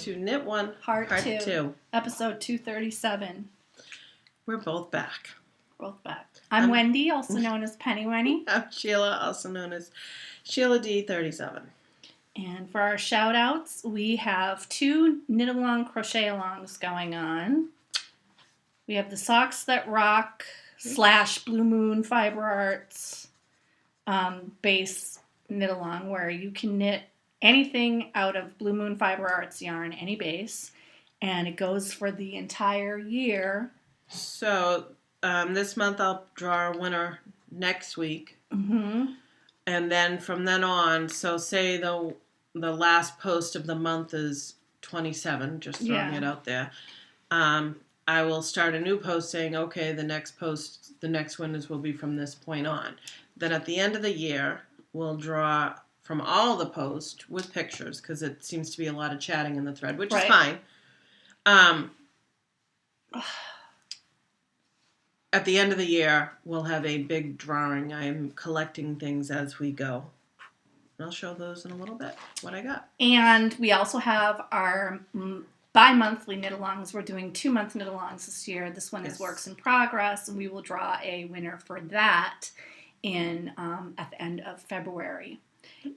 to Knit One, Part 2, episode 237. We're both back. Both back. I'm Wendy, also known as Penny Wenny. I'm Sheila, also known as Sheila D37. And for our shout outs, we have 2 knit along crochet alongs going on. We have the Socks That Rock / Blue Moon Fiber Arts base knit along, where you can knit anything out of Blue Moon Fiber Arts yarn, any base, and it goes for the entire year. So this month I'll draw a winner next week. Mm-hmm. And then from then on, so say the last post of the month is 27, just throwing it out there. I will start a new post saying, okay, the next winners will be from this point on. Then at the end of the year, we'll draw from all the posts with pictures, because it seems to be a lot of chatting in the thread, which is fine. At the end of the year, we'll have a big drawing. I'm collecting things as we go. I'll show those in a little bit, what I got. And we also have our bi-monthly knit-alongs. We're doing 2-month knit-alongs this year. This one is Works in Progress, and we will draw a winner for that at the end of February.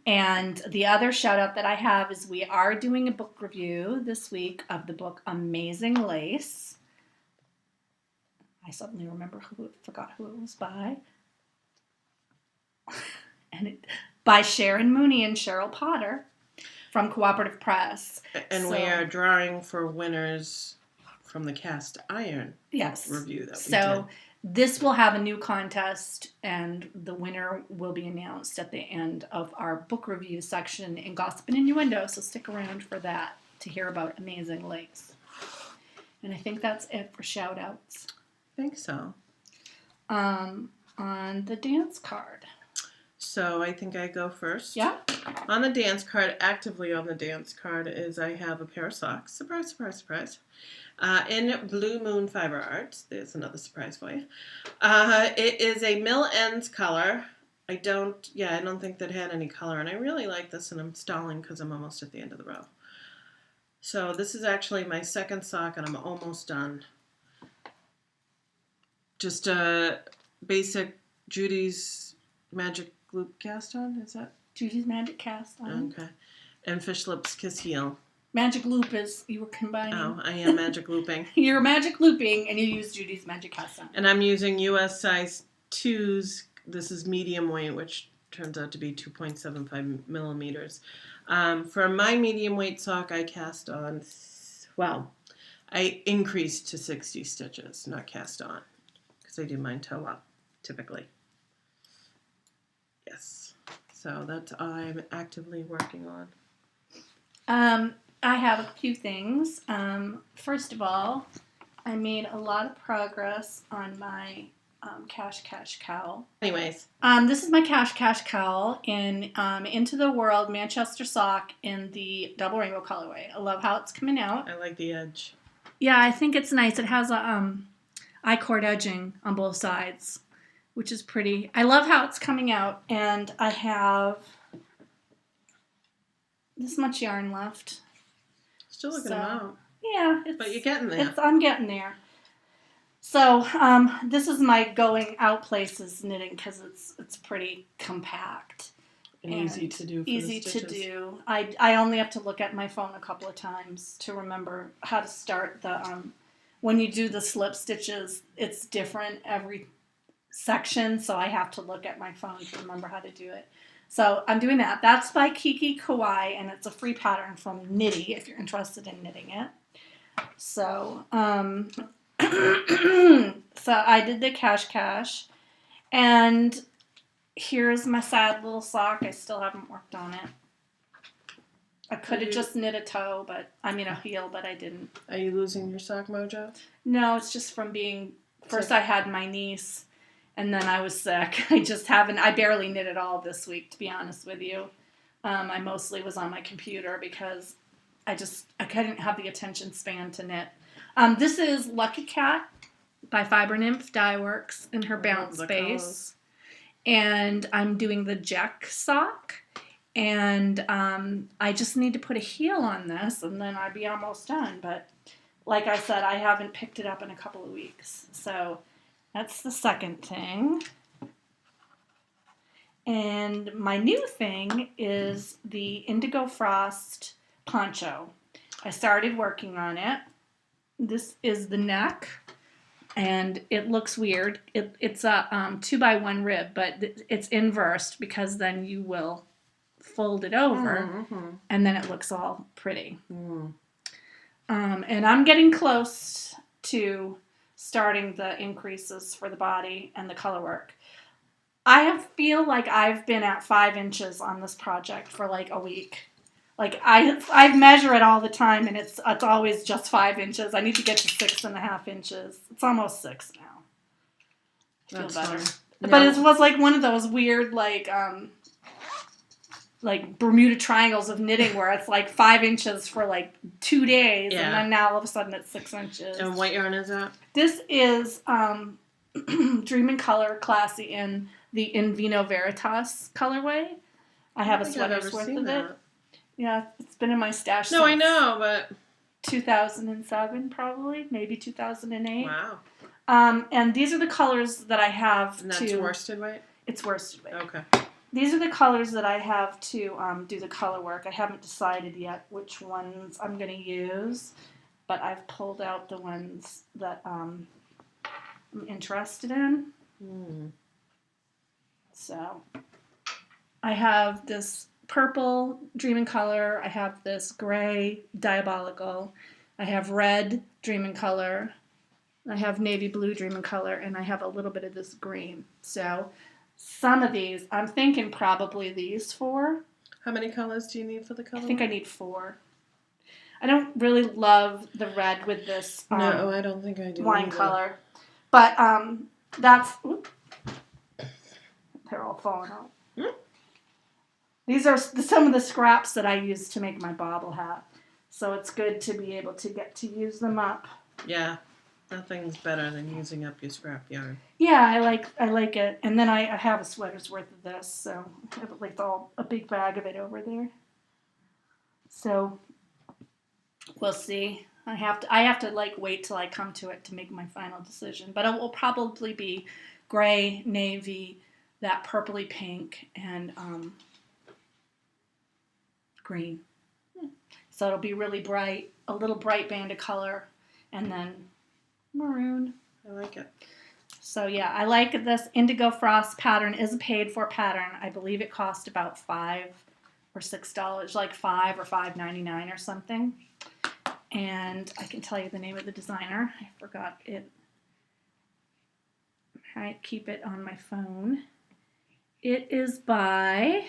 And the other shout-out that I have is we are doing a book review this week of the book Amazing Lace. I suddenly forgot who it was by. By Sharon Mooney and Cheryl Potter from Cooperative Press. And we are drawing for winners from the cast iron review that we did. This will have a new contest, and the winner will be announced at the end of our book review section in Gossip and Innuendo, so stick around for that to hear about Amazing Lace. And I think that's it for shout-outs. I think so. On the dance card. So I think I go first. Yeah. On the dance card, actively on the dance card, is I have a pair of socks. Surprise, surprise, surprise. In Blue Moon Fiber Arts. There's another surprise for you. It is a Mill Ends color. I don't think that had any color, and I really like this, and I'm stalling because I'm almost at the end of the row. So this is actually my second sock, and I'm almost done. Just a basic Judy's Magic Loop cast on, is that? Judy's Magic Cast on. Okay. And Fish Lips Kiss Heel. Magic Loop is, you were combining. Oh, I am magic looping. You're magic looping, and you use Judy's Magic Cast on. And I'm using US size 2s. This is medium weight, which turns out to be 2.75 millimeters. For my medium weight sock, I cast on, I increased to 60 stitches, not cast on, because I do mine toe up, typically. Yes. So that's all I'm actively working on. I have a few things. First of all, I made a lot of progress on my Cash Cowl. Anyways. This is my Cash Cowl in Into the World Manchester sock in the double rainbow colorway. I love how it's coming out. I like the edge. Yeah, I think it's nice. It has a I-cord edging on both sides, which is pretty. I love how it's coming out, and I have this much yarn left. Still looking out. Yeah. But you're getting there. I'm getting there. So this is my going out places knitting, because it's pretty compact. And easy to do for easy the stitches. to do. I only have to look at my phone a couple of times to remember how to start the when you do the slip stitches, it's different every section, so I have to look at my phone to remember how to do it. So I'm doing that. That's by Kiki Kawaii, and it's a free pattern from Knitty if you're interested in knitting it. So so I did the Cash, and here's my sad little sock. I still haven't worked on it. I could have just knit a heel, but I didn't. Are you losing your sock mojo? No, it's just from being, first I had my niece, and then I was sick. I barely knit at all this week, to be honest with you. I mostly was on my computer because I couldn't have the attention span to knit. This is Lucky Cat by Fiber Nymph Dye Works in her bounce base. And I'm doing the Jack sock. And I just need to put a heel on this, and then I'd be almost done. But like I said, I haven't picked it up in a couple of weeks. So that's the second thing. And my new thing is the Indigo Frost poncho. I started working on it. This is the neck, and it looks weird. It's a 2x1 rib, but it's inversed because then you will fold it over, and then it looks all pretty. And I'm getting close to starting the increases for the body and the color work. I feel like I've been at 5 inches on this project for like a week. Like I measure it all the time, and it's always just 5 inches. I need to get to 6.5 inches. It's almost 6 now. I feel better. But it was like one of those weird like Bermuda triangles of knitting where it's like 5 inches for like 2 days, and then now all of a sudden it's 6 inches. And what yarn is that? This is Dream in Color Classy in the In Vino Veritas colorway. I have a sweater's worth of it. Yeah, it's been in my stash since I know, but 2007 probably, maybe 2008. Wow. And these are the colors that I have and that's worsted weight? It's worsted weight. Okay. These are the colors that I have to do the color work. I haven't decided yet which ones I'm going to use, but I've pulled out the ones that I'm interested in. So I have this purple Dream in Color. I have this gray Diabolical. I have red Dream in Color. I have navy blue Dream in Color, and I have a little bit of this green. So some of these, I'm thinking probably these 4. How many colors do you need for the color? I think I need 4. I don't really love the red with this no, I don't think I do wine either. color. But that's... Oops, they're all falling out. These are some of the scraps that I use to make my bobble hat. So it's good to be able to get to use them up. Yeah. Nothing's better than using up your scrap yarn. Yeah, I like it. And then I have a sweater's worth of this, so I have like a big bag of it over there. So we'll see. I have to like wait till I come to it to make my final decision. But it will probably be gray, navy, that purpley pink, and green. So it'll be really bright, a little bright band of color, and then maroon. I like it. So yeah, I like this Indigo Frost pattern. Is a paid for pattern. I believe it cost about $5 or $6, like $5 or $5.99 or something. And I can tell you the name of the designer. I forgot it. I keep it on my phone. It is by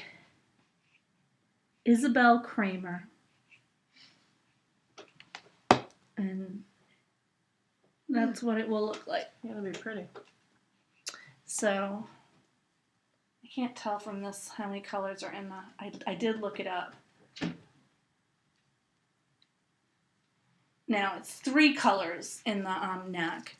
Isabel Kramer. And that's what it will look like. It'll be pretty. So, I can't tell from this how many colors are in the... I did look it up. Now, it's 3 colors in the neck.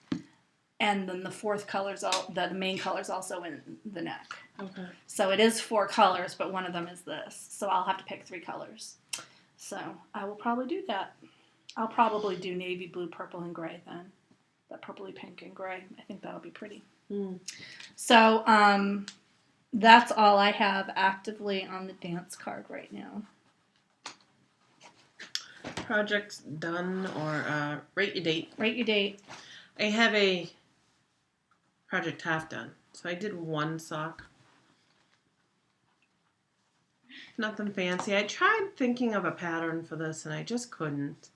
And then the 4th color's the main color's also in the neck. Okay. So it is 4 colors, but one of them is this. So I'll have to pick 3 colors. So I will probably do that. I'll probably do navy blue, purple, and gray then. That purpley pink and gray. I think that'll be pretty. So that's all I have actively on the dance card right now. Project's done, or rate your date. Rate your date. I have a project half done. So I did 1 sock. Nothing fancy. I tried thinking of a pattern for this and I just couldn't.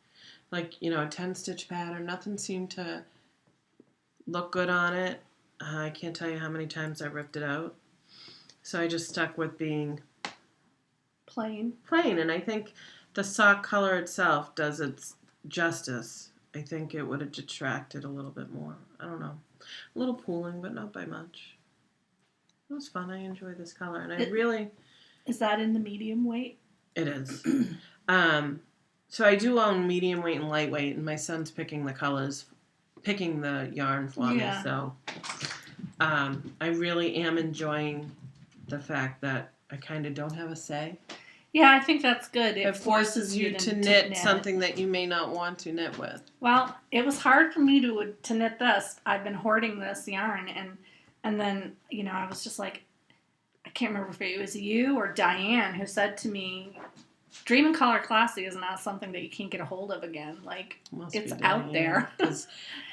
Like, a 10-stitch pattern. Nothing seemed to look good on it. I can't tell you how many times I ripped it out. So I just stuck with being plain. And I think the sock color itself does its justice. I think it would have detracted a little bit more. I don't know. A little pooling, but not by much. It was fun. I enjoy this color. And I really... Is that in the medium weight? It is. So I do own medium weight and lightweight, and my son's picking the colors, picking the yarn for me. So I really am enjoying the fact that I kind of don't have a say. Yeah, I think that's good. It forces you to knit something that you may not want to knit with. Well, it was hard for me to knit this. I've been hoarding this yarn, and then I was just like, I can't remember if it was you or Diane who said to me, Dream and Color Classy is not something that you can't get a hold of again. Like, it's out there. Because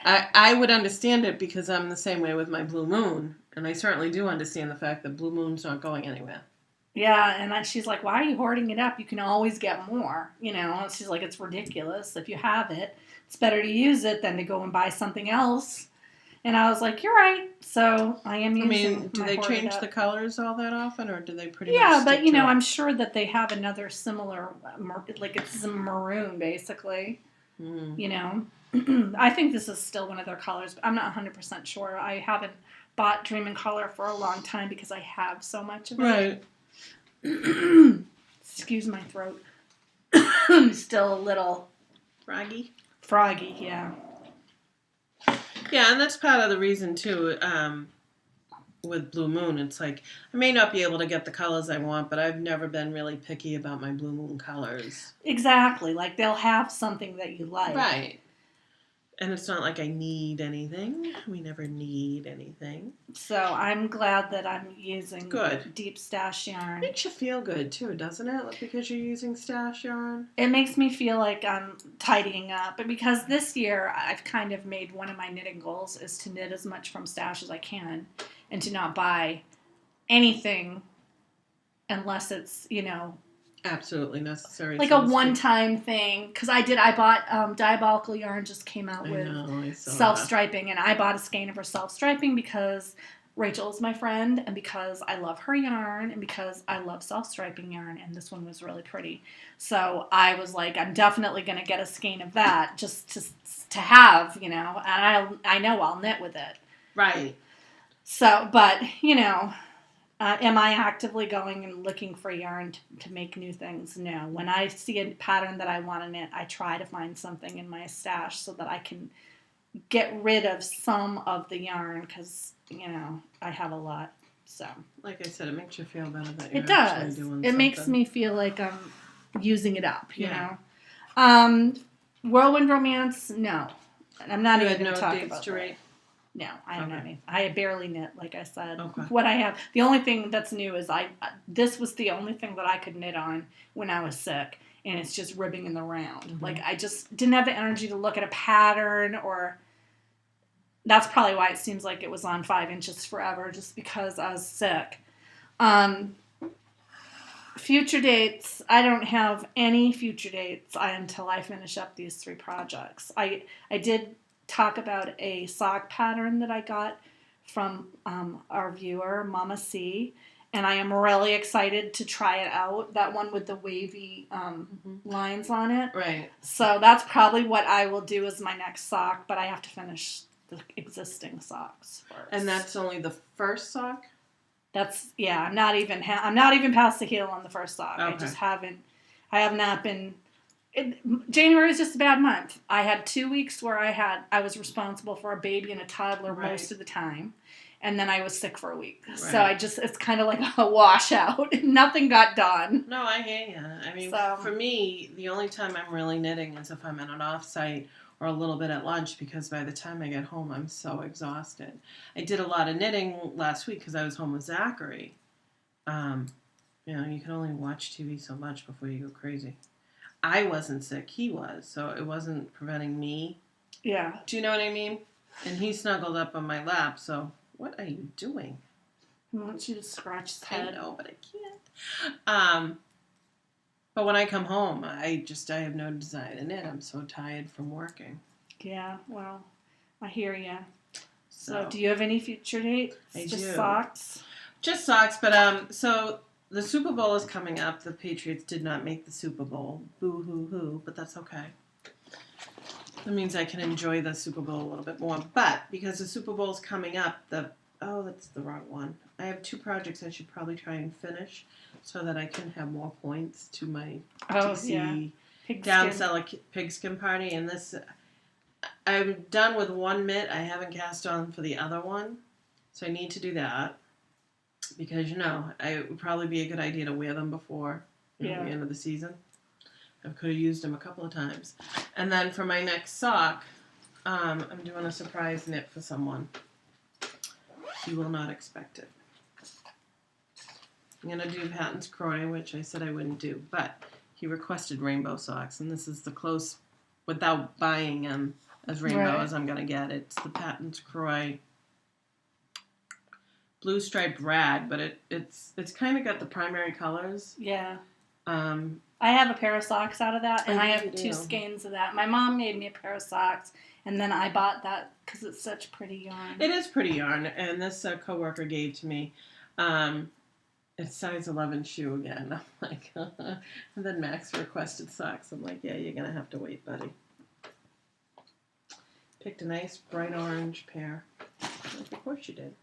I would understand it because I'm the same way with my Blue Moon. And I certainly do understand the fact that Blue Moon's not going anywhere. Yeah, and she's like, why are you hoarding it up? You can always get more. She's like, it's ridiculous. If you have it, it's better to use it than to go and buy something else. And I was like, you're right. So I am using. Do they change the colors all that often, or do they pretty much? Yeah, but I'm sure that they have another similar, like it's some maroon basically. I think this is still one of their colors, but I'm not 100% sure. I haven't bought Dream in Color for a long time because I have so much of it. Right. Excuse my throat. I'm still a little froggy, yeah. Yeah, and that's part of the reason too. With Blue Moon, it's like I may not be able to get the colors I want, but I've never been really picky about my Blue Moon colors. Exactly, like they'll have something that you like, right? And it's not like I need anything. We never need anything. So I'm glad that I'm using deep stash yarn. It makes you feel good too, doesn't it? Like because you're using stash yarn. It makes me feel like I'm tidying up. And because this year I've kind of made one of my knitting goals is to knit as much from stash as I can and to not buy anything unless it's, absolutely necessary. Like a one-time thing. Because I bought Diabolical Yarn just came out with self-striping. And I bought a skein of her self-striping because Rachel is my friend and because I love her yarn and because I love self-striping yarn. And this one was really pretty. So I was like, I'm definitely going to get a skein of that just to have, and I know I'll knit with it. Right. So, but, am I actively going and looking for yarn to make new things? No. When I see a pattern that I want to knit, I try to find something in my stash so that I can get rid of some of the yarn because, I have a lot. So, like I said, it makes you feel better that you're actually doing something. It makes me feel like I'm using it up, you know. Whirlwind Romance, no. I'm not even going to talk about that. No, I don't have any. I barely knit, like I said. Okay. What I have, the only thing that's new is this was the only thing that I could knit on when I was sick, and it's just ribbing in the round. Mm-hmm. Like, I just didn't have the energy to look at a pattern, or that's probably why it seems like it was on 5 inches forever, just because I was sick. Future dates, I don't have any future dates until I finish up these 3 projects. I did talk about a sock pattern that I got from our viewer, Mama C, and I am really excited to try it out. That one with the wavy lines on it. Right. So that's probably what I will do as my next sock, but I have to finish the existing socks first. And that's only the first sock? That's, yeah, I'm not even past the heel on the first sock. Okay. I have not been. January is just a bad month. I had 2 weeks where I was responsible for a baby and a toddler most of the time, and then I was sick for a week. Right. So it's kind of like a washout. Nothing got done. No, I hear you. I mean, for me, the only time I'm really knitting is if I'm at an off-site or a little bit at lunch, because by the time I get home, I'm so exhausted. I did a lot of knitting last week because I was home with Zachary. You can only watch TV so much before you go crazy. I wasn't sick, he was, so it wasn't preventing me. Yeah. Do you know what I mean? And he snuggled up on my lap, so what are you doing? I want you to scratch his head. I know, but I can't. But when I come home, I have no desire to knit. I'm so tired from working. Yeah, well, I hear you. So do you have any future dates? Just socks? Just socks, but so the Super Bowl is coming up. The Patriots did not make the Super Bowl. Boo hoo hoo, but that's okay. That means I can enjoy the Super Bowl a little bit more. But because the Super Bowl is coming up, that's the wrong one. I have 2 projects I should probably try and finish so that I can have more points to my DC down-seller pigskin party. And this, I'm done with one mitt. I haven't cast on for the other one, so I need to do that. Because, it would probably be a good idea to wear them before Yeah. the end of the season. I could have used them a couple of times. And then for my next sock, I'm doing a surprise knit for someone. He will not expect it. I'm going to do Patton's Croy, which I said I wouldn't do, but he requested rainbow socks, and this is the close, without buying them as rainbow as I'm going to get. It's the Patton's Croy blue striped rag, but it's kind of got the primary colors. Yeah. I have a pair of socks out of that, and I have 2 do. skeins of that. My mom made me a pair of socks, and then I bought that because it's such pretty yarn. It is pretty yarn, and this coworker gave to me. It's size 11 shoe again. I'm like, and then Max requested socks. I'm like, yeah, you're gonna have to wait, buddy. Picked a nice bright orange pair. Like, of course you did.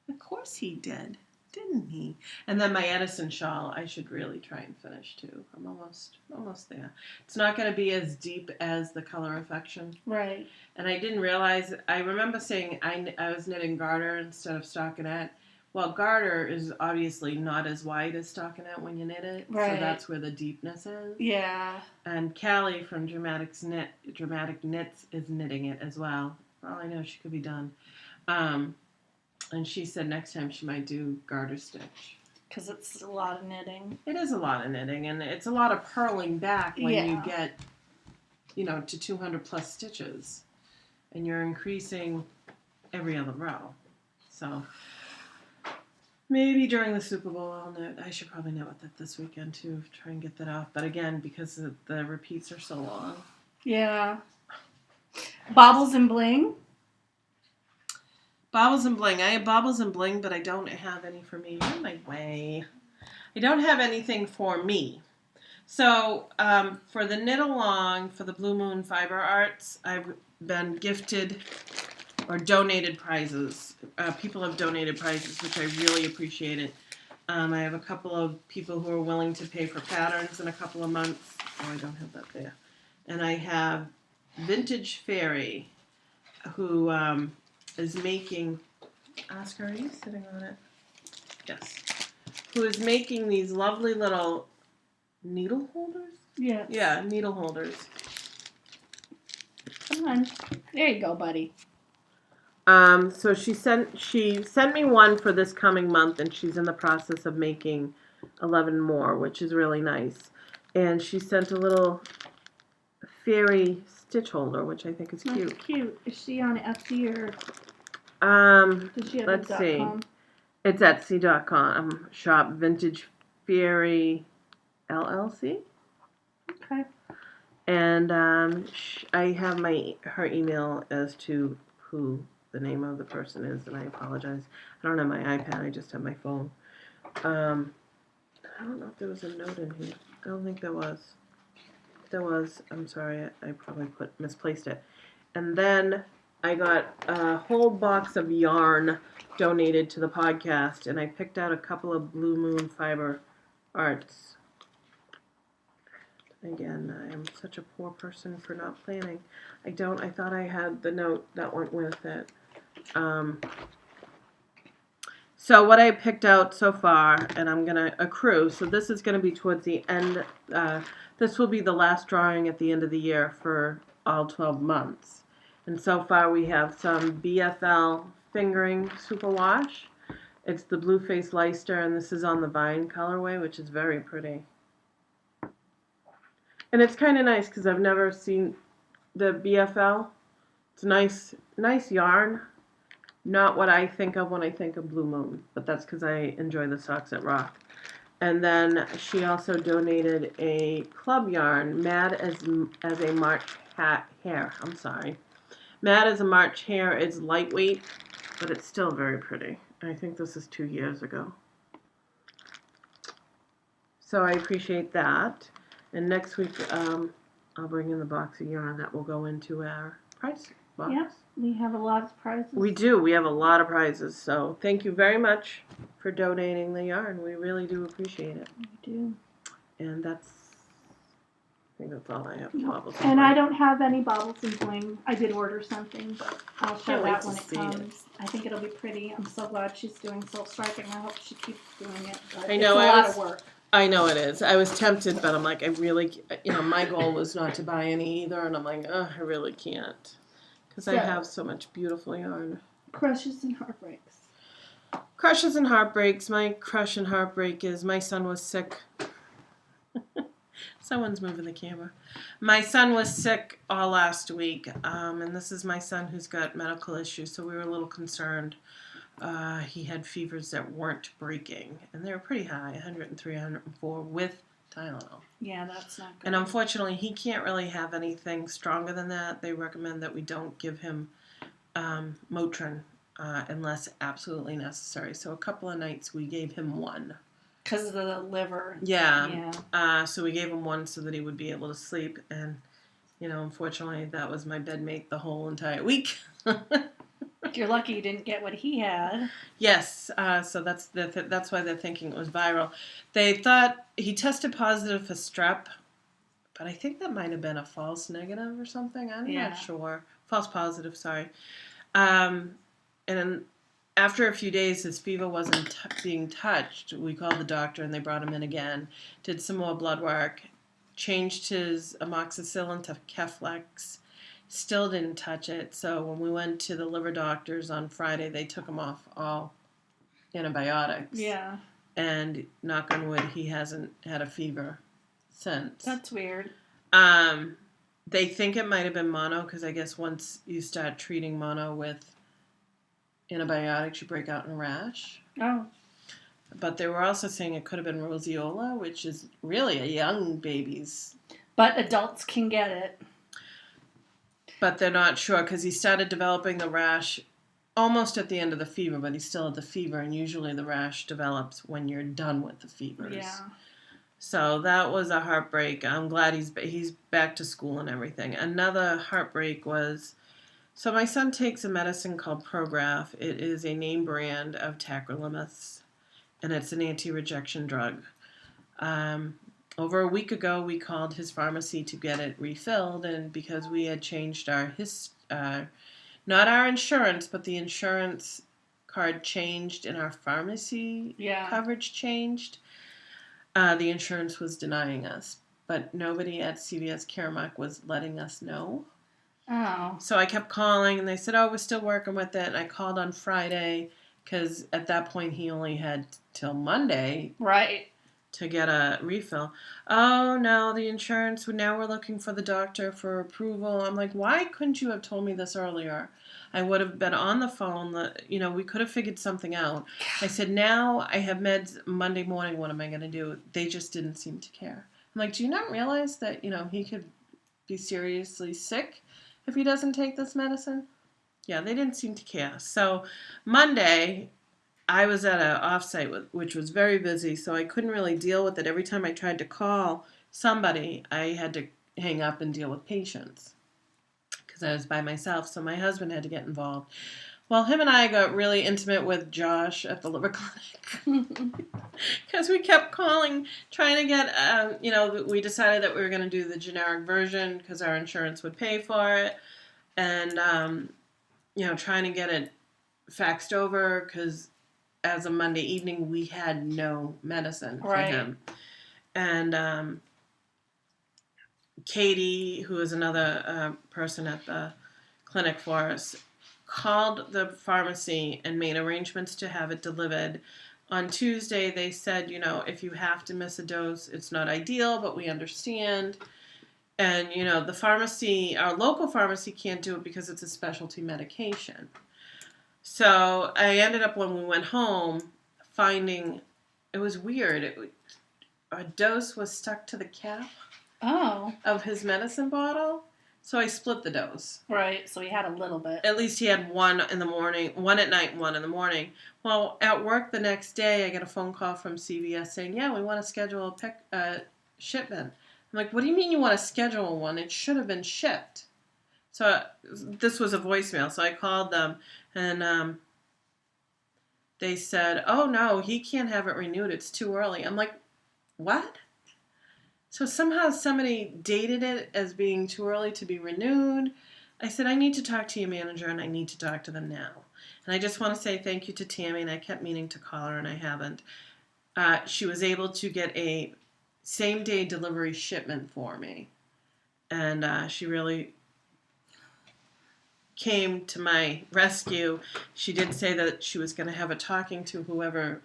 Of course he did, didn't he? And then my Edison shawl, I should really try and finish too. I'm almost there. It's not going to be as deep as the Color Affection. Right. And I didn't realize, I remember saying I was knitting garter instead of stockinette. Well, garter is obviously not as wide as stockinette when you knit it. Right. So that's where the deepness is. Yeah. And Callie from Dramatic Knits is knitting it as well. For all I know, she could be done. And she said next time she might do garter stitch. Because it's a lot of knitting. It is a lot of knitting, and it's a lot of purling back when you get, to 200 plus stitches. And you're increasing every other row. So maybe during the Super Bowl I'll knit. I should probably knit with it this weekend too, try and get that off. But again, because the repeats are so long. Yeah. Baubles and Bling. Baubles and Bling. I have Baubles and Bling, but I don't have any for me. You're in my way. I don't have anything for me. So for the knit along, for the Blue Moon Fiber Arts, I've been gifted or donated prizes. People have donated prizes, which I really appreciated. I have a couple of people who are willing to pay for patterns in a couple of months. Oh, I don't have that there. And I have Vintage Fairy, who is making, Oscar, are you sitting on it? Yes. Who is making these lovely little needle holders? Yeah. Yeah, needle holders. Come on. There you go, buddy. So she sent me one for this coming month, and she's in the process of making 11 more, which is really nice. And she sent a little fairy stitch holder, which I think is cute. That's cute. Is she on Etsy or? Does she have Let's see. .com? It's Etsy.com. Shop Vintage Fairy LLC. Okay. And I have her email as to who the name of the person is, and I apologize. I don't have my iPad. I just have my phone. I don't know if there was a note in here. I don't think there was. If there was, I'm sorry. I probably misplaced it. And then I got a whole box of yarn donated to the podcast, and I picked out a couple of Blue Moon Fiber Arts. Again, I am such a poor person for not planning. I thought I had the note that went with it. So what I picked out so far, and I'm going to accrue, so this is going to be towards the end, this will be the last drawing at the end of the year for all 12 months. And so far we have some BFL fingering superwash. It's the Blue Face Leicester, and this is on the Vine colorway, which is very pretty. And it's kind of nice because I've never seen the BFL. It's nice yarn. Not what I think of when I think of Blue Moon, but that's because I enjoy the socks at Rock. And then she also donated a club yarn, Mad as a March Hare. I'm sorry. Mad as a March Hare is lightweight, but it's still very pretty. I think this is 2 years ago. So I appreciate that. And next week, I'll bring in the box of yarn that will go into our prize box. Yep, we have a lot of prizes. We do. We have a lot of prizes. So thank you very much for donating the yarn. We really do appreciate it. We do. And I think that's all I have. Yep. And I don't have any Baubles and Bling. I did order something, but I'll show that when it comes. I think it'll be pretty. I'm so glad she's doing self-striping. I hope she keeps doing it. But I know. It's a lot of work. I know it is. I was tempted, but I'm like, I really, my goal was not to buy any either, and I'm like, oh, I really can't. Because I have so much beautiful yarn. Crushes and heartbreaks. Crushes and heartbreaks. My crush and heartbreak is my son was sick. Someone's moving the camera. My son was sick all last week, and this is my son who's got medical issues, so we were a little concerned. He had fevers that weren't breaking, and they were pretty high, 103, 104, with Tylenol. Yeah, that's not good. And unfortunately, he can't really have anything stronger than that. They recommend that we don't give him Motrin unless absolutely necessary. So a couple of nights we gave him one. Because of the liver. Yeah. So we gave him one so that he would be able to sleep. And, unfortunately, that was my bedmate the whole entire week. You're lucky you didn't get what he had. Yes. So that's why they're thinking it was viral. They thought he tested positive for strep, but I think that might have been a false negative or something. I'm not sure. False positive, sorry. And then after a few days, his fever wasn't being touched. We called the doctor and they brought him in again, did some more blood work, changed his amoxicillin to Keflex, still didn't touch it. So when we went to the liver doctors on Friday, they took him off all antibiotics. Yeah. And knock on wood, he hasn't had a fever since. That's weird. They think it might have been mono because I guess once you start treating mono with antibiotics, you break out in a rash. Oh. But they were also saying it could have been roseola, which is really a young baby's. But adults can get it. But they're not sure because he started developing the rash almost at the end of the fever, but he still had the fever, and usually the rash develops when you're done with the fevers. Yeah. So that was a heartbreak. I'm glad he's back to school and everything. Another heartbreak was, so my son takes a medicine called Prograf. It is a name brand of tacrolimus, and it's an anti-rejection drug. Over a week ago, we called his pharmacy to get it refilled, and because we had changed not our insurance, but the insurance card changed and our pharmacy coverage changed, the insurance was denying us. But nobody at CVS Caremark was letting us know. Oh. So I kept calling, and they said, we're still working with it. And I called on Friday, because at that point he only had till Monday. Right. To get a refill. Oh, no, the insurance, now we're looking for the doctor for approval. I'm like, why couldn't you have told me this earlier? I would have been on the phone. We could have figured something out. I said, now I have meds Monday morning. What am I going to do? They just didn't seem to care. I'm like, do you not realize that, he could be seriously sick if he doesn't take this medicine? Yeah, they didn't seem to care. So Monday, I was at an offsite, which was very busy, so I couldn't really deal with it. Every time I tried to call somebody, I had to hang up and deal with patients because I was by myself, so my husband had to get involved. Well, him and I got really intimate with Josh at the liver clinic because we kept calling, trying to get, we decided that we were going to do the generic version because our insurance would pay for it, and, trying to get it faxed over because as of Monday evening, we had no medicine for him. And Katie, who is another person at the clinic for us, called the pharmacy and made arrangements to have it delivered. On Tuesday, they said, if you have to miss a dose, it's not ideal, but we understand. And, the pharmacy, our local pharmacy can't do it because it's a specialty medication. So I ended up, when we went home, finding, it was weird. A dose was stuck to the cap of his medicine bottle. So I split the dose. Right, so he had a little bit. At least he had one in the morning, one at night, and one in the morning. Well, at work the next day, I get a phone call from CVS saying, we want to schedule a shipment. I'm like, what do you mean you want to schedule one? It should have been shipped. So this was a voicemail, so I called them, and they said, oh, no, he can't have it renewed. It's too early. I'm like, what? So somehow somebody dated it as being too early to be renewed. I said, I need to talk to your manager, and I need to talk to them now. And I just want to say thank you to Tammy, and I kept meaning to call her, and I haven't. she was able to get a same-day delivery shipment for me. And she really came to my rescue. She did say that she was going to have a talking to whoever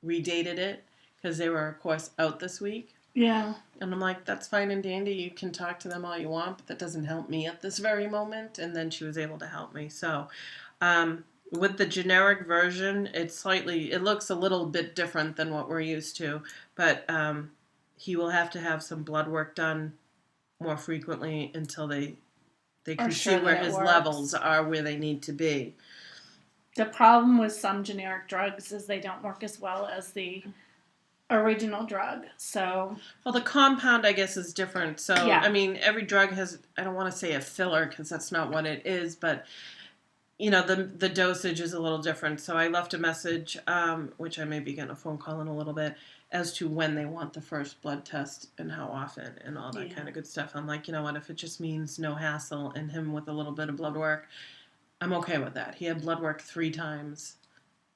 redated it because they were, of course, out this week. Yeah. And I'm like, that's fine and dandy. You can talk to them all you want, but that doesn't help me at this very moment. And then she was able to help me. So, with the generic version, it looks a little bit different than what we're used to, but he will have to have some blood work done more frequently until they can see where his levels are where they need to be. The problem with some generic drugs is they don't work as well as the original drug. So, well, the compound, I guess, is different. So, yeah. I mean, every drug has, I don't want to say a filler because that's not what it is, but the dosage is a little different. So I left a message, which I may be getting a phone call in a little bit, as to when they want the first blood test and how often and all that kind of good stuff. I'm like, you know what, if it just means no hassle and him with a little bit of blood work, I'm okay with that. He had blood work 3 times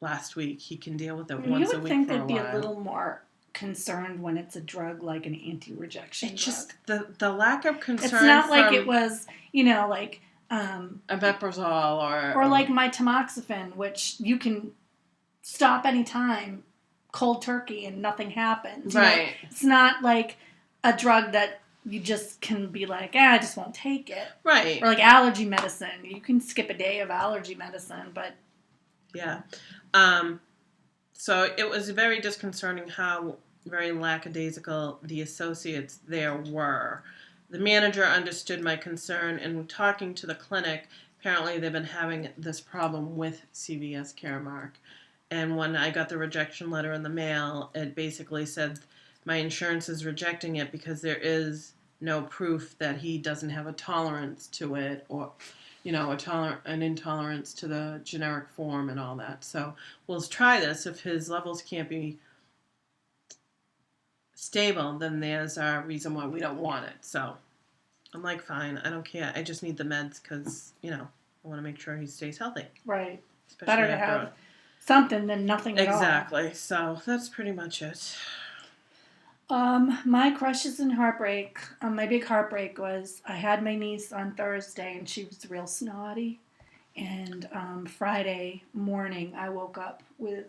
last week. He can deal with it once a week for a while. You would think they'd be a little more concerned when it's a drug like an anti-rejection drug. Just the lack of concern. It's not like it was, like omeprazole or like my tamoxifen, which you can stop anytime, cold turkey, and nothing happens. Right. It's not like a drug that you just can be like, I just won't take it. Right. Or like allergy medicine. You can skip a day of allergy medicine, but... Yeah. So it was very disconcerting how very lackadaisical the associates there were. The manager understood my concern, and talking to the clinic, apparently they've been having this problem with CVS Caremark. And when I got the rejection letter in the mail, it basically said my insurance is rejecting it because there is no proof that he doesn't have a tolerance to it, or an intolerance to the generic form and all that. So we'll try this. If his levels can't be stable, then there's a reason why we don't want it. So I'm like, fine, I don't care. I just need the meds because, I want to make sure he stays healthy. Right. Better to have something than nothing at all. Exactly. So that's pretty much it. My crushes and heartbreak, my big heartbreak was I had my niece on Thursday and she was real snotty. And Friday morning I woke up with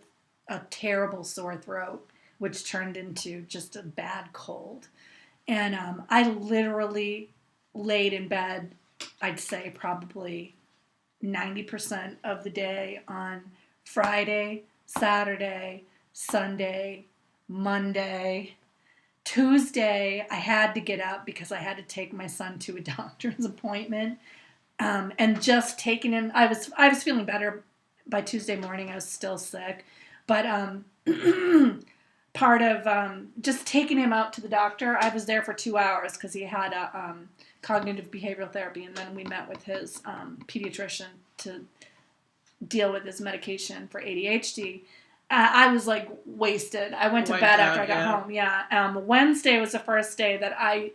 a terrible sore throat, which turned into just a bad cold. And I literally laid in bed, I'd say probably 90% of the day on Friday, Saturday, Sunday, Monday. Tuesday, I had to get up because I had to take my son to a doctor's appointment. And just taking him, I was feeling better by Tuesday morning. I was still sick. But part of just taking him out to the doctor, I was there for 2 hours because he had a cognitive behavioral therapy. And then we met with his pediatrician to deal with his medication for ADHD. I was like wasted. I went to bed after I got home. Yeah. Wednesday was the first day that I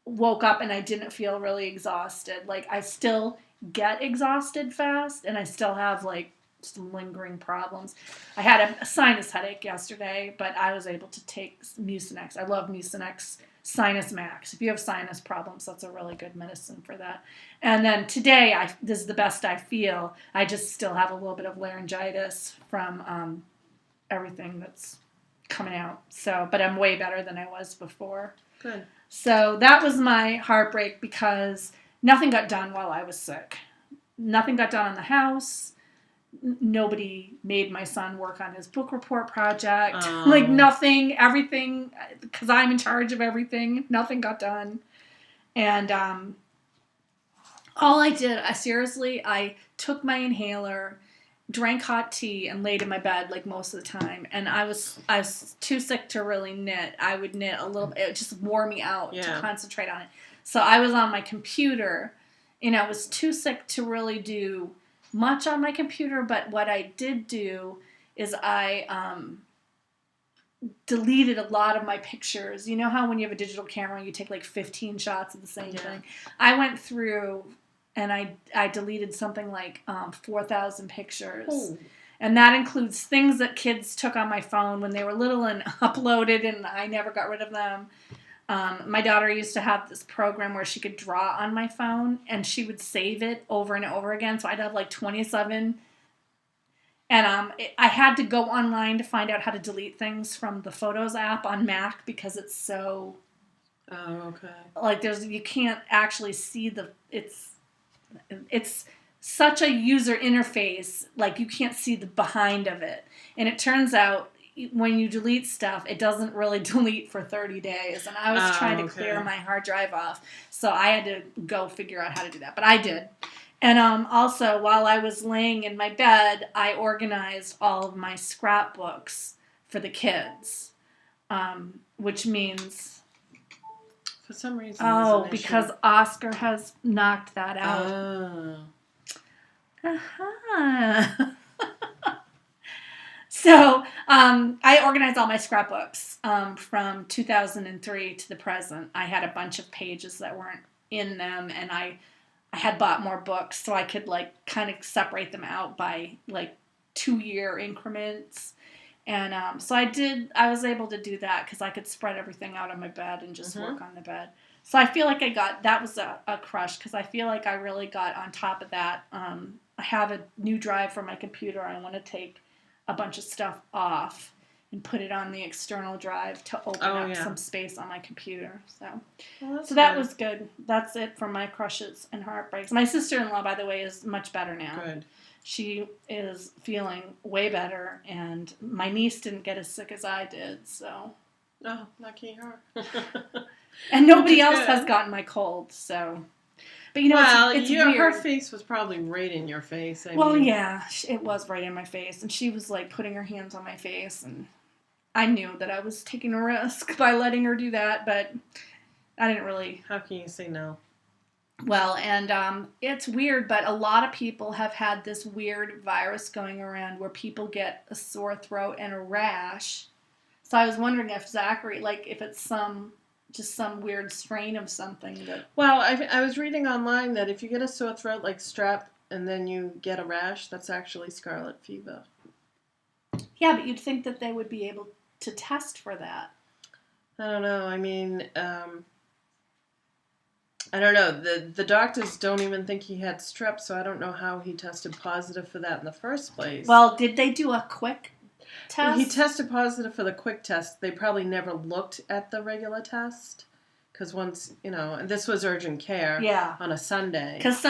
woke up and I didn't feel really exhausted. Like I still get exhausted fast and I still have like some lingering problems. I had a sinus headache yesterday, but I was able to take Mucinex. I love Mucinex Sinus Max. If you have sinus problems, that's a really good medicine for that. And then today, this is the best I feel. I just still have a little bit of laryngitis from everything that's coming out. So, but I'm way better than I was before. Good. So that was my heartbreak because nothing got done while I was sick. Nothing got done on the house. Nobody made my son work on his book report project. Like nothing, everything, because I'm in charge of everything. Nothing got done. And all I did, I took my inhaler, drank hot tea, and laid in my bed like most of the time. And I was too sick to really knit. I would knit a little bit. It just wore me out to concentrate on it. So I was on my computer, and I was too sick to really do much on my computer, but what I did do is I deleted a lot of my pictures. You know how when you have a digital camera, you take like 15 shots of the same thing? I went through and I deleted something like 4,000 pictures. Ooh. And that includes things that kids took on my phone when they were little and uploaded, and I never got rid of them. My daughter used to have this program where she could draw on my phone, and she would save it over and over again. So I'd have like 27. And I had to go online to find out how to delete things from the Photos app on Mac because it's so... Oh, okay. Like you can't actually see it's such a user interface, like you can't see the behind of it. And it turns out when you delete stuff, it doesn't really delete for 30 days. And I was trying to clear my hard drive off. So I had to go figure out how to do that. But I did. And also, while I was laying in my bed, I organized all of my scrapbooks for the kids, which means... For some reason. Oh, because Oscar has knocked that out. Oh. Uh-huh. So I organized all my scrapbooks from 2003 to the present. I had a bunch of pages that weren't in them, and I had bought more books so I could like kind of separate them out by like 2-year increments. And so I was able to do that because I could spread everything out on my bed and just work on the bed. So I feel like that was a crush because I feel like I really got on top of that. I have a new drive for my computer. I want to take a bunch of stuff off and put it on the external drive to open up some space on my computer. So that was good. That's it for my crushes and heartbreaks. My sister-in-law, by the way, is much better now. Good. She is feeling way better, and my niece didn't get as sick as I did, so. Oh, lucky her. And nobody else has gotten my cold, so. But it's weird. Her face was probably right in your face. Yeah, it was right in my face, and she was like putting her hands on my face, and I knew that I was taking a risk by letting her do that, but I didn't really. How can you say no? Well, and it's weird, but a lot of people have had this weird virus going around where people get a sore throat and a rash. So I was wondering if Zachary, like, if it's some weird strain of something that... Well, I was reading online that if you get a sore throat like strep and then you get a rash, that's actually scarlet fever. Yeah, but you'd think that they would be able to test for that. I don't know. I mean... I don't know. The doctors don't even think he had strep, so I don't know how he tested positive for that in the first place. Well, did they do a quick test? He tested positive for the quick test. They probably never looked at the regular test. Because once, and this was urgent care on a Sunday. Because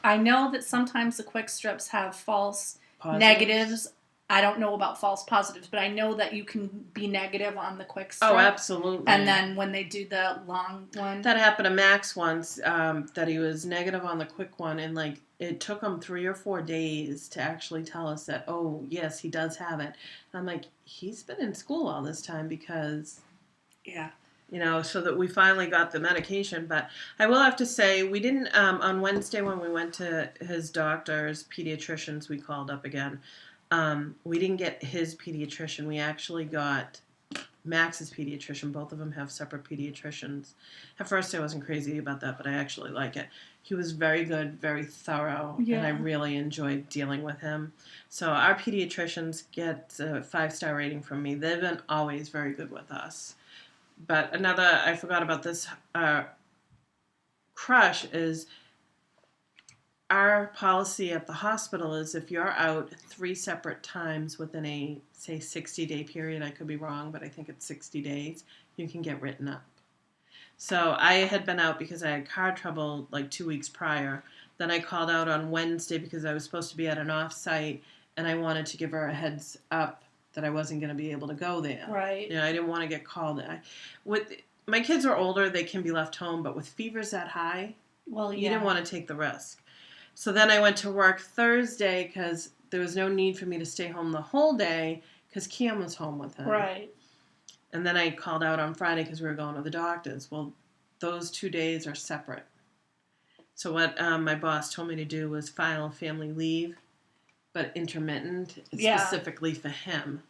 I know that sometimes the quick strips have false negatives. I don't know about false positives, but I know that you can be negative on the quick strip. Oh, absolutely. And then when they do the long one. That happened to Max once, that he was negative on the quick one, and it took him 3 or 4 days to actually tell us that, oh, yes, he does have it. And I'm like, he's been in school all this time because... Yeah. So that we finally got the medication. But I will have to say, we didn't, on Wednesday when we went to his doctor's pediatricians, we called up again. We didn't get his pediatrician. We actually got Max's pediatrician. Both of them have separate pediatricians. At first I wasn't crazy about that, but I actually like it. He was very good, very thorough, and I really enjoyed dealing with him. So our pediatricians get a 5-star rating from me. They've been always very good with us. But I forgot about this crush is... Our policy at the hospital is if you're out 3 separate times within a, say, 60-day period, I could be wrong, but I think it's 60 days, you can get written up. So I had been out because I had car trouble like 2 weeks prior. Then I called out on Wednesday because I was supposed to be at an off-site, and I wanted to give her a heads up that I wasn't going to be able to go there. Right. I didn't want to get called. My kids are older, they can be left home, but with fevers that high, you didn't want to take the risk. So then I went to work Thursday because there was no need for me to stay home the whole day because Kiam was home with him. Right. And then I called out on Friday because we were going to the doctor's. Well, those 2 days are separate. So what my boss told me to do was file family leave, but intermittent, specifically for him.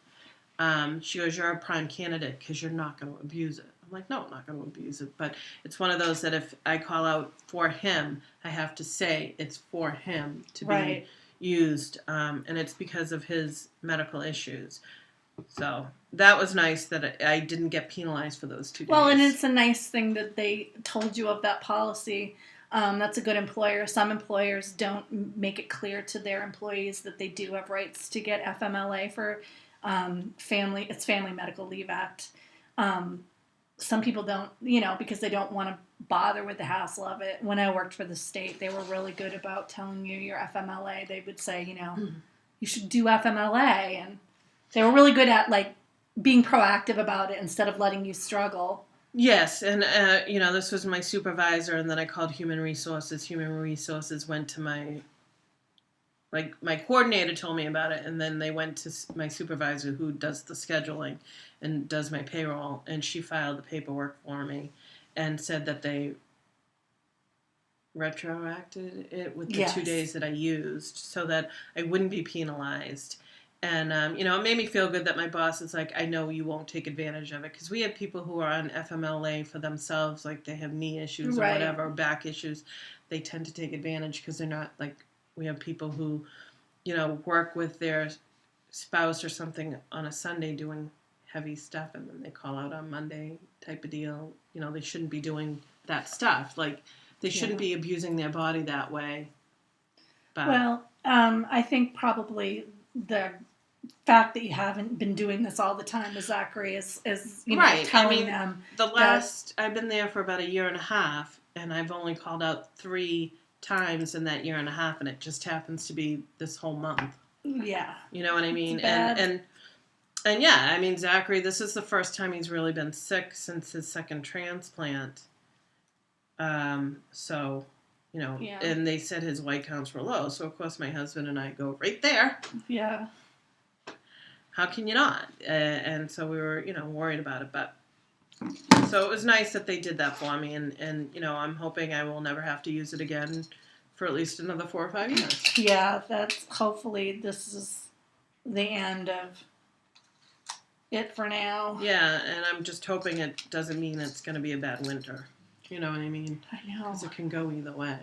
She goes, you're a prime candidate because you're not going to abuse it. I'm like, no, I'm not going to abuse it. But it's one of those that if I call out for him, I have to say it's for him to be, used, and it's because of his medical issues. So that was nice that I didn't get penalized for those 2 days. Well, and it's a nice thing that they told you of that policy. That's a good employer. Some employers don't make it clear to their employees that they do have rights to get FMLA for family. It's Family Medical Leave Act. Some people don't, because they don't want to bother with the hassle of it. When I worked for the state, they were really good about telling you your FMLA. They would say, you should do FMLA, and they were really good at being proactive about it instead of letting you struggle. Yes, and this was my supervisor, and then I called Human Resources. Human Resources went to my coordinator told me about it, and then they went to my supervisor who does the scheduling and does my payroll, and she filed the paperwork for me and said that they retroacted it with the 2 days that I used so that I wouldn't be penalized. And, it made me feel good that my boss is like, I know you won't take advantage of it. Because we have people who are on FMLA for themselves, like they have knee issues or whatever, back issues. They tend to take advantage because they're not we have people who, work with their spouse or something on a Sunday doing heavy stuff, and then they call out on Monday type of deal. They shouldn't be doing that stuff. They shouldn't be abusing their body that way. But, well, I think probably the fact that you haven't been doing this all the time with Zachary is right. telling them. I've been there for about a year and a half, and I've only called out 3 times in that year and a half, and it just happens to be this whole month. Yeah. You know what I mean? And yeah, Zachary, this is the first time he's really been sick since his second transplant. So, and they said his white counts were low. So, of course, my husband and I go right there. Yeah. How can you not? And so we were, worried about it. But so it was nice that they did that for me. And I'm hoping I will never have to use it again for at least another 4 or 5 years. Yeah, hopefully this is the end of it for now. Yeah, and I'm just hoping it doesn't mean it's going to be a bad winter. You know what I mean? I know. Because it can go either way.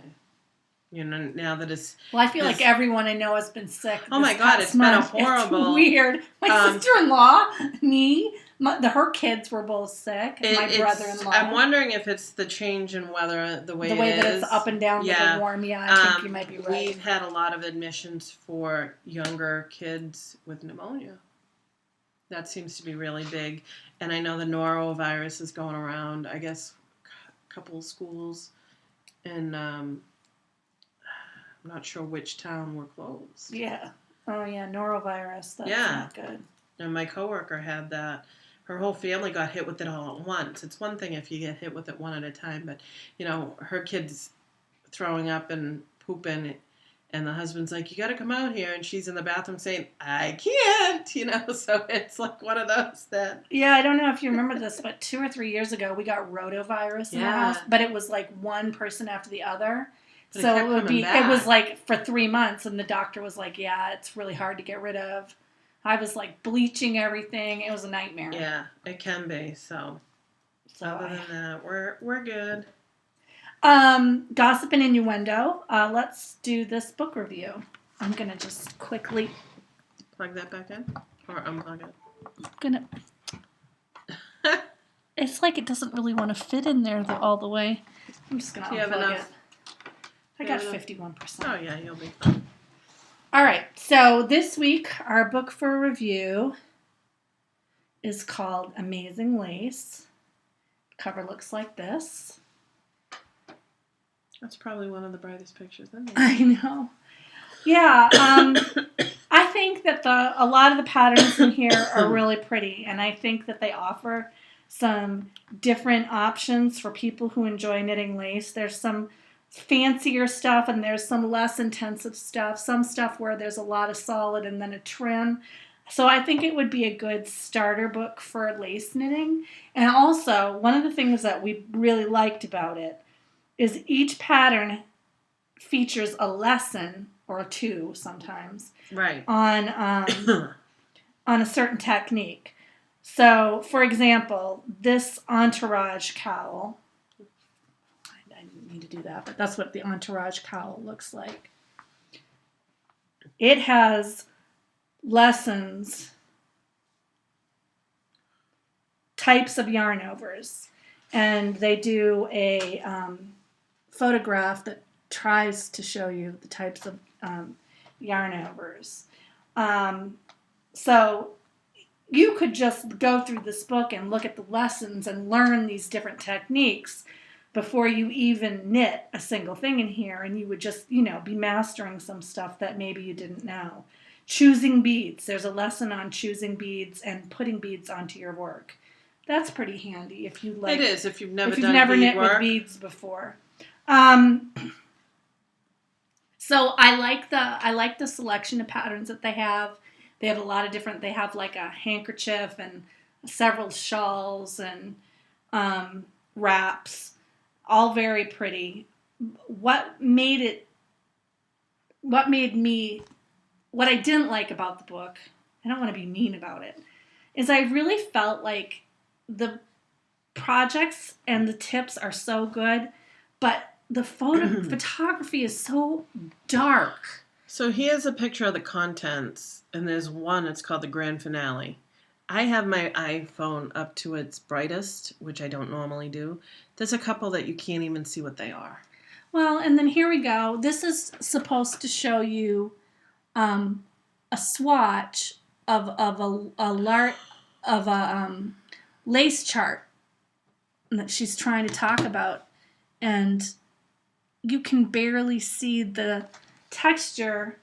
Now that it's... Well, I feel like everyone I know has been sick. Oh my God, it's been a horrible... It's weird. My sister-in-law, me, her kids were both sick, and my brother-in-law. I'm wondering if it's the change in weather, the way that it's up and down with the warm. Yeah, I think you might be right. We've had a lot of admissions for younger kids with pneumonia. That seems to be really big. And I know the norovirus is going around, I guess, a couple of schools. And I'm not sure which town were closed. Yeah. Oh, yeah, norovirus. That's not good. And my coworker had that. Her whole family got hit with it all at once. It's one thing if you get hit with it one at a time, but, her kid's throwing up and pooping, and the husband's like, you got to come out here, and she's in the bathroom saying, I can't, so it's like one of those that... Yeah, I don't know if you remember this, but 2 or 3 years ago, we got rotavirus in our house, but it was like one person after the other. But so it was like for 3 months, and the doctor was like, yeah, it's really hard to get rid of. I was like bleaching everything. It was a nightmare. Yeah, it can be. So other than that, we're good. Gossip and Innuendo. Let's do this book review. I'm gonna just quickly plug that back in or unplug it. I'm gonna. It's like it doesn't really want to fit in there all the way. I'm just gonna unplug it. I got 51%. Oh yeah, you'll be fine. All right, so this week our book for review is called Amazing Lace. The cover looks like this. That's probably one of the brightest pictures in there. I know. Yeah, I think that a lot of the patterns in here are really pretty, and I think that they offer some different options for people who enjoy knitting lace. There's some fancier stuff, and there's some less intensive stuff. Some stuff where there's a lot of solid and then a trim. So I think it would be a good starter book for lace knitting. And also, one of the things that we really liked about it is each pattern features a lesson or 2 sometimes, right, on a certain technique. So, for example, this entourage cowl. I didn't need to do that, but that's what the entourage cowl looks like. It has lessons, types of yarn overs, and they do a photograph that tries to show you the types of yarn overs. So you could just go through this book and look at the lessons and learn these different techniques before you even knit a single thing in here, and you would just, be mastering some stuff that maybe you didn't know. Choosing beads. There's a lesson on choosing beads and putting beads onto your work. That's pretty handy if you like. It is if you've never knit with beads before. So I like the selection of patterns that they have. They have a lot of different. They have like a handkerchief and several shawls and wraps, all very pretty. What I didn't like about the book, I don't want to be mean about it, is I really felt like the projects and the tips are so good, but the photography is so dark. So here's a picture of the contents, and there's one, it's called the grand finale. I have my iPhone up to its brightest, which I don't normally do. There's a couple that you can't even see what they are. Well, and then here we go. This is supposed to show you a swatch of a lace chart that she's trying to talk about, and you can barely see the texture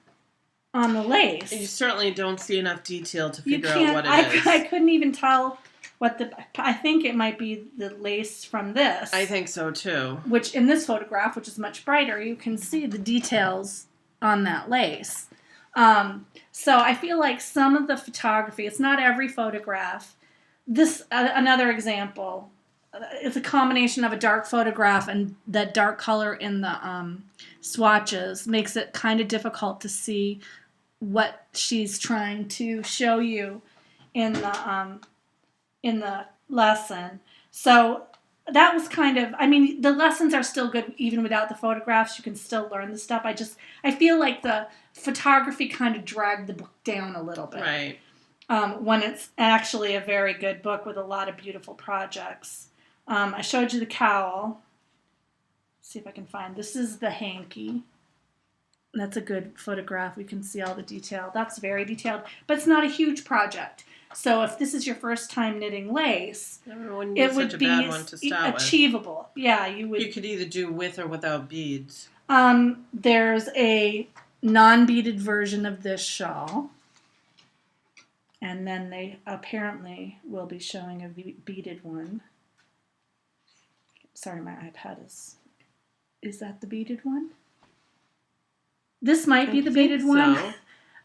on the lace. You certainly don't see enough detail to figure out what it is. I couldn't even tell I think it might be the lace from this. I think so too. Which in this photograph, which is much brighter, you can see the details on that lace. So I feel like some of the photography, it's not every photograph. This, another example, it's a combination of a dark photograph and that dark color in the swatches makes it kind of difficult to see what she's trying to show you in the lesson. So that was kind of, the lessons are still good even without the photographs. You can still learn the stuff. I feel like the photography kind of dragged the book down a little bit. Right. When it's actually a very good book with a lot of beautiful projects. I showed you the cowl. Let's see if I can find. This is the hanky. That's a good photograph. We can see all the detail. That's very detailed, but it's not a huge project. So if this is your first time knitting lace, it would be achievable. Yeah, you would. You could either do with or without beads. There's a non-beaded version of this shawl. And then they apparently will be showing a beaded one. Sorry, my iPad is that the beaded one? This might be the beaded one.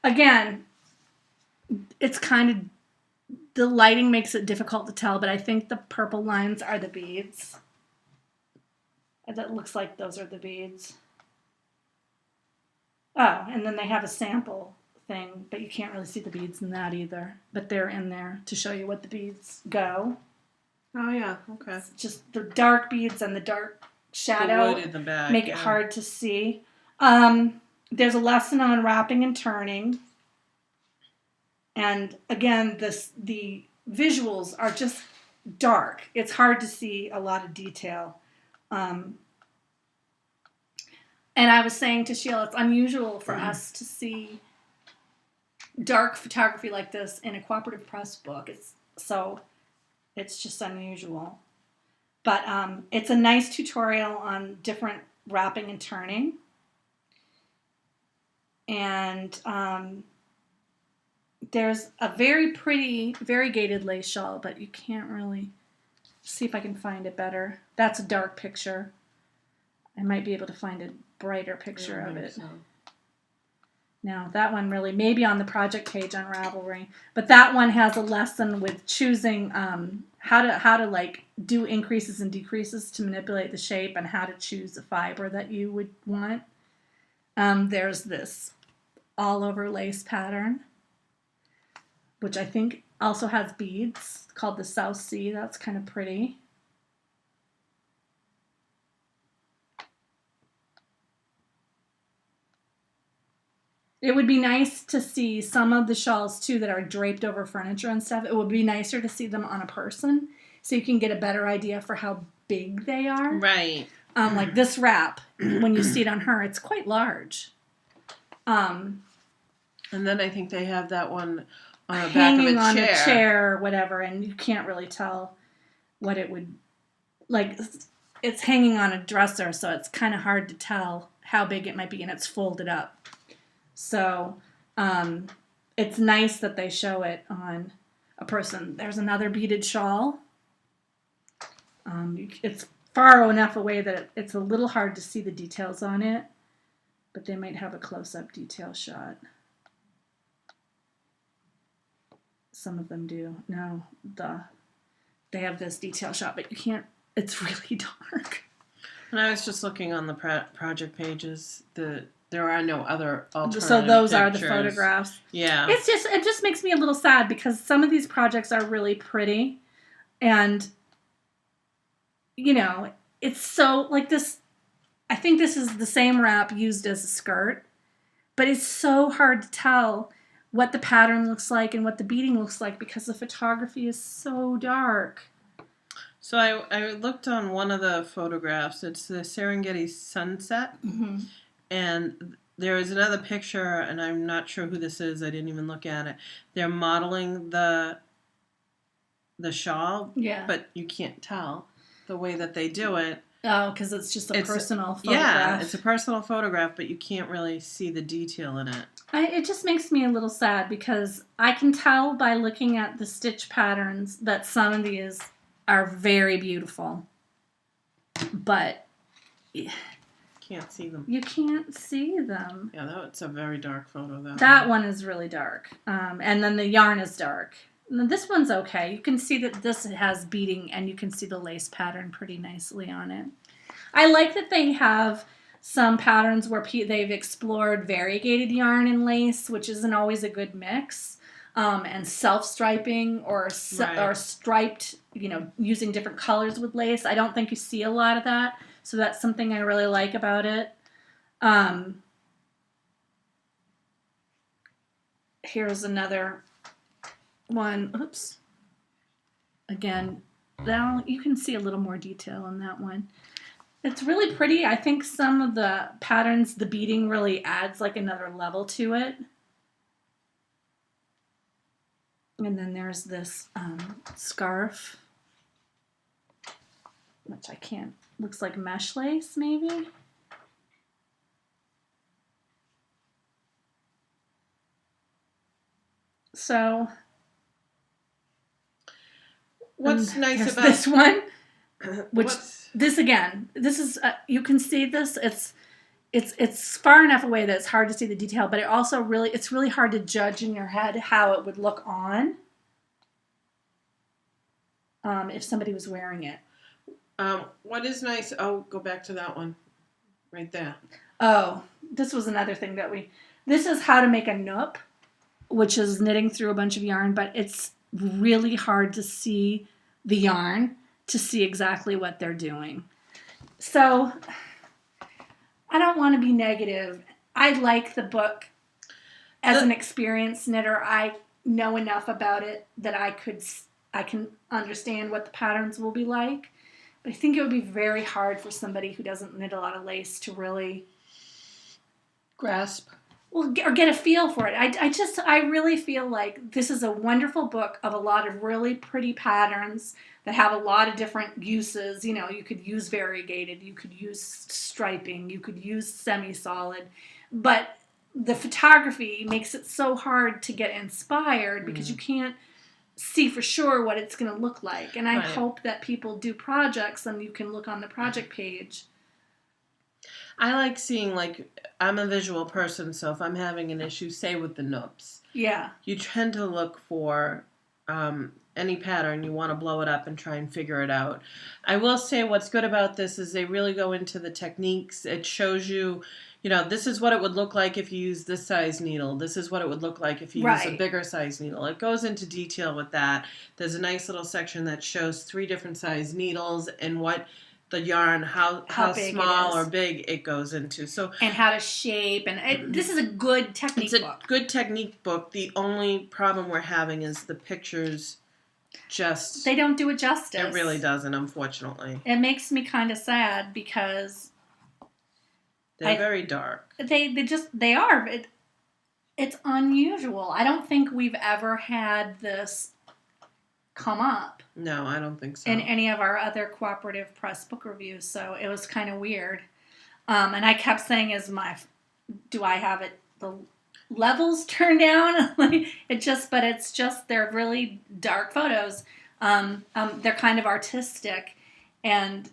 Again, it's kind of, the lighting makes it difficult to tell, but I think the purple lines are the beads. That looks like those are the beads. Oh, and then they have a sample thing, but you can't really see the beads in that either. But they're in there to show you what the beads go. Oh, yeah, okay. It's just the dark beads and the dark shadow the wood in the back, make it hard to see. There's a lesson on wrapping and turning. And again, the visuals are just dark. It's hard to see a lot of detail. And I was saying to Sheila, it's unusual for us to see dark photography like this in a cooperative press book. It's just unusual. But it's a nice tutorial on different wrapping and turning. And there's a very pretty variegated lace shawl, but you can't really see if I can find it better. That's a dark picture. I might be able to find a brighter picture of it. So. Now, that one really, maybe on the project page on Ravelry, but that one has a lesson with choosing how to like do increases and decreases to manipulate the shape and how to choose the fiber that you would want. There's this all over lace pattern, which I think also has beads, called the South Sea. That's kind of pretty. It would be nice to see some of the shawls too that are draped over furniture and stuff. It would be nicer to see them on a person so you can get a better idea for how big they are. Right. Like this wrap, when you see it on her, it's quite large. And then I think they have that one on the back of hanging on a chair or whatever, and you can't really tell what it would, like, it's hanging on a dresser, so it's kind of hard to tell how big it might be, and it's folded up. So it's nice that they show it on a person. There's another beaded shawl. It's far enough away that it's a little hard to see the details on it, but they might have a close-up detail shot. Some of them do. No, they have this detail shot, but you can't. It's really dark. And I was just looking on the project pages. There are no other alternative So those pictures. are the photographs. Yeah. It just makes me a little sad because some of these projects are really pretty, and it's so like this. I think this is the same wrap used as a skirt, but it's so hard to tell what the pattern looks like and what the beading looks like because the photography is so dark. So I looked on one of the photographs. It's the Serengeti sunset. Mm-hmm. And there is another picture, and I'm not sure who this is. I didn't even look at it. They're modeling the shawl, Yeah. but you can't tell the way that they do it. Oh, because it's just a personal photograph. Yeah, it's a personal photograph, but you can't really see the detail in it. It just makes me a little sad because I can tell by looking at the stitch patterns that some of these are very beautiful, but Can't see them. you can't see them. Yeah, that's a very dark photo. That one is really dark, and then the yarn is dark. And this one's okay. You can see that this has beading, and you can see the lace pattern pretty nicely on it. I like that they have some patterns where they've explored variegated yarn and lace, which isn't always a good mix, and self-striping or striped, using different colors with lace. I don't think you see a lot of that, so that's something I really like about it. Here's another one. Oops. Again, now you can see a little more detail in that one. It's really pretty. I think some of the patterns, the beading really adds like another level to it. And then there's this scarf, which I can't, looks like mesh lace maybe. So what's nice about this one, which this is you can see this. It's far enough away that it's hard to see the detail, but it's really hard to judge in your head how it would look on if somebody was wearing it. What is nice? Oh, go back to that one, right there. Oh, this was another thing this is how to make a noop, which is knitting through a bunch of yarn, but it's really hard to see the yarn to see exactly what they're doing. So I don't want to be negative. I like the book. As an experienced knitter, I know enough about it that I can understand what the patterns will be like. But I think it would be very hard for somebody who doesn't knit a lot of lace to really grasp. Well, or get a feel for it. I really feel like this is a wonderful book of a lot of really pretty patterns that have a lot of different uses. You could use variegated, you could use striping, you could use semi-solid, but the photography makes it so hard to get inspired because you can't see for sure what it's going to look like. And I hope that people do projects and you can look on the project page. I like seeing, I'm a visual person, so if I'm having an issue, say with the noops, you tend to look for any pattern. You want to blow it up and try and figure it out. I will say what's good about this is they really go into the techniques. It shows you, this is what it would look like if you use this size needle. This is what it would look like if you use a bigger size needle. It goes into detail with that. There's a nice little section that shows 3 different size needles and what the yarn, how big small it is. or big it goes into. So and how to shape. And this is a good technique it's a book. good technique book. The only problem we're having is the pictures They don't do it justice. It really doesn't, unfortunately. It makes me kind of sad because they're very dark. They are. It's unusual. I don't think we've ever had this come up. No, I don't think so. In any of our other cooperative press book reviews, so it was kind of weird. And I kept saying, do I have it the levels turned down? But it's just they're really dark photos. They're kind of artistic, and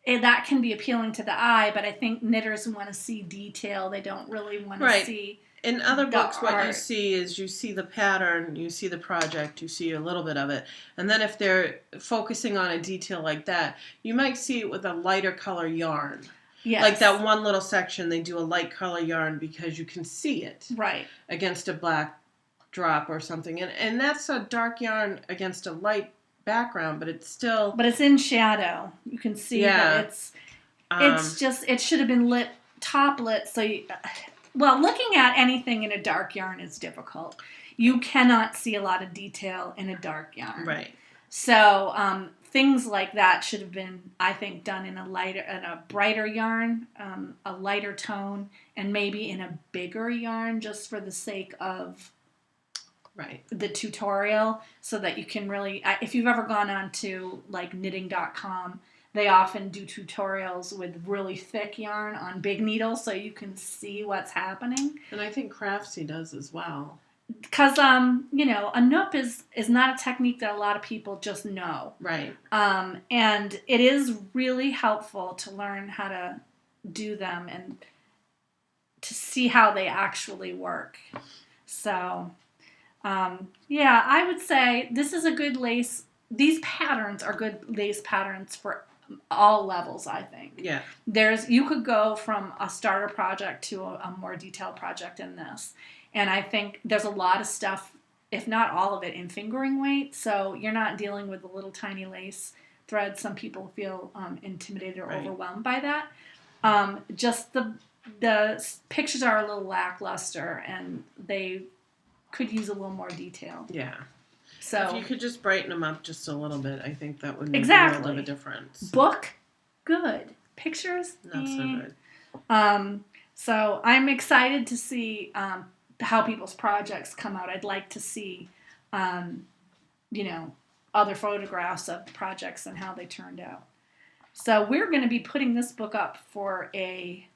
that can be appealing to the eye. But I think knitters want to see detail. They don't really want to see. In other books, what art. you see is you see the pattern, you see the project, you see a little bit of it. And then if they're focusing on a detail like that, you might see it with a lighter color yarn. Yes. Like that one little section, they do a light color yarn because you can see it. Right. Against a black drop or something. And that's a dark yarn against a light background, but it's still... But it's in shadow. You can see that it's just... It should have been top lit, so... Well, looking at anything in a dark yarn is difficult. You cannot see a lot of detail in a dark yarn. Right. So things like that should have been, I think, done in a brighter yarn, a lighter tone, and maybe in a bigger yarn, just for the sake of the tutorial, so that you can really, if you've ever gone on to like knitting.com, they often do tutorials with really thick yarn on big needles so you can see what's happening. And I think Craftsy does as well. Because, a noop is not a technique that a lot of people just know. Right. And it is really helpful to learn how to do them and to see how they actually work. So, I would say this is a good lace. These patterns are good lace patterns for all levels, I think. Yeah. You could go from a starter project to a more detailed project in this. And I think there's a lot of stuff, if not all of it, in fingering weight. So you're not dealing with the little tiny lace threads. Some people feel intimidated or overwhelmed by that. Just the pictures are a little lackluster, and they could use a little more detail. Yeah. So if you could just brighten them up just a little bit, I think that would make a world of a difference. Book, good. Pictures, not so good. So I'm excited to see how people's projects come out. I'd like to see, other photographs of projects and how they turned out. So we're going to be putting this book up for a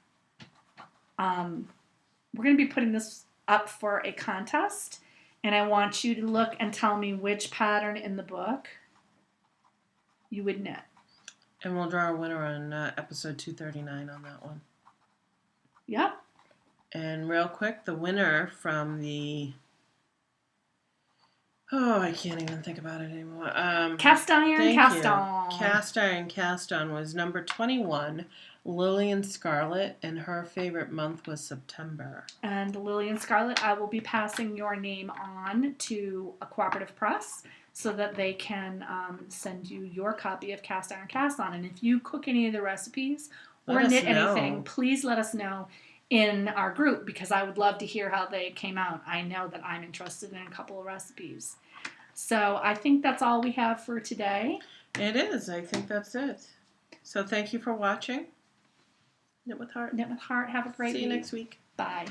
contest. And I want you to look and tell me which pattern in the book you would knit. And we'll draw a winner on episode 239 on that one. Yep. And real quick, the winner from the... I can't even think about it anymore. Cast Iron Cast On was number 21, Lillian Scarlett, and her favorite month was September. And Lillian Scarlett, I will be passing your name on to a cooperative press so that they can send you your copy of Cast Iron Cast On. And if you cook any of the recipes or knit anything, please let us know in our group, because I would love to hear how they came out. I know that I'm interested in a couple of recipes. So I think that's all we have for today. It is. I think that's it. So thank you for watching. Knit with Heart. Knit with Heart. Have a great week. See you next week. Bye.